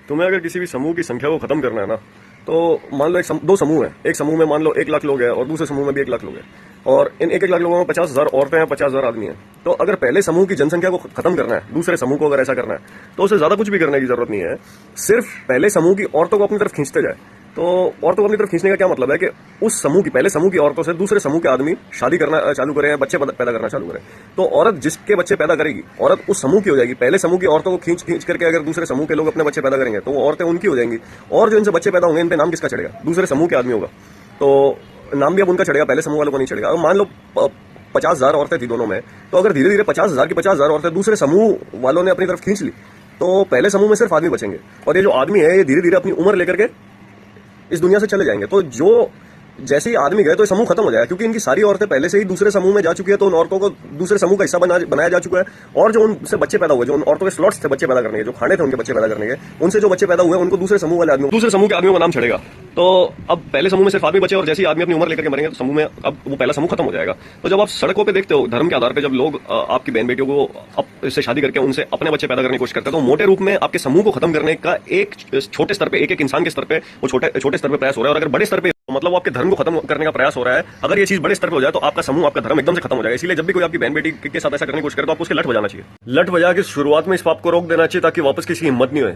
तुम्हें अगर किसी भी समूह की संख्या को खत्म करना है ना, तो मान लो दो समूह है। एक समूह में मान लो 1 लाख लोग हैं और दूसरे समूह में भी 1 लाख लोग हैं, और इन 1 लाख लोगों में 50,000 औरतें हैं, 50,000 आदमी हैं। तो अगर पहले समूह की जनसंख्या को खत्म करना है, दूसरे समूह को अगर ऐसा करना है, तो उसे ज्यादा कुछ भी करने की जरूरत नहीं है। सिर्फ पहले समूह की औरतों को अपनी तरफ खींचते जाए। तो औरतों को अपनी तरफ खींचने का क्या मतलब है कि उस समूह की, पहले समूह की औरतों से दूसरे समूह के आदमी शादी करना चालू करें, बच्चे पैदा करना चालू करें। तो औरत जिसके बच्चे पैदा करेगी, औरत उस समूह की हो जाएगी। पहले समूह की औरतों को खींच खींच करके अगर दूसरे समूह के लोग अपने बच्चे पैदा करेंगे, तो वो औरतें उनकी हो जाएंगी। और जो इनसे बच्चे पैदा होंगे, इन पे नाम किसका चढ़ेगा? दूसरे समूह के आदमी होगा। तो नाम भी अब उनका चढ़ेगा, पहले समूह वालों को नहीं चढ़ेगा। अब मान लो 50,000 औरतें थी दोनों में, तो अगर धीरे धीरे 50,000 की 50,000 औरतें दूसरे समूह वालों ने अपनी तरफ खींच ली, तो पहले समूह में सिर्फ आदमी बचेंगे। और ये जो आदमी है, ये धीरे धीरे अपनी उम्र लेकर के इस दुनिया से चले जाएंगे। तो जो जैसे ही आदमी गए, तो ये समूह खत्म हो जाएगा, क्योंकि इनकी सारी औरतें पहले से ही दूसरे समूह में जा चुकी है। तो उन औरतों को दूसरे समूह का हिस्सा बनाया जा चुका है। और जो उनसे बच्चे पैदा हुए, जो उन औरतों के स्लॉट्स थे बच्चे पैदा करने के, जो खाने थे उनके बच्चे पैदा करने के, उनसे जो बच्चे पैदा हुए, उनको दूसरे समूह वाले आदमी, दूसरे समूह के आदमियों का नाम चढ़ेगा। तो अब पहले समूह में सिर्फ आदमी बचे, और जैसे ही आदमी अपनी उम्र लेकर के मरेंगे, तो समूह में अब वो पहला समूह खत्म हो जाएगा। तो जब आप सड़कों पे देखते हो धर्म के आधार पर, जब लोग आपकी बहन बेटियों को से शादी करके उनसे अपने बच्चे पैदा करने की कोशिश करते हैं, तो मोटे रूप में आपके समूह को खत्म करने का एक छोटे स्तर पे, एक एक इंसान के स्तर पे, वो छोटे स्तर पे प्रयास हो रहा है। और अगर बड़े स्तर पे, मतलब वो आपके धर्म को खत्म करने का प्रयास हो रहा है। अगर ये चीज बड़े स्तर पे हो जाए, तो आपका समूह, आपका धर्म एकदम से खत्म हो जाएगा। इसलिए जब भी कोई आपकी बहन बेटी के साथ ऐसा करने की कोशिश करे, तो आपको उसके लट बजा चाहिए। लट बजा के शुरुआत में इस पाप को रोक देना चाहिए, ताकि वापस किसी हिम्मत नहीं होए।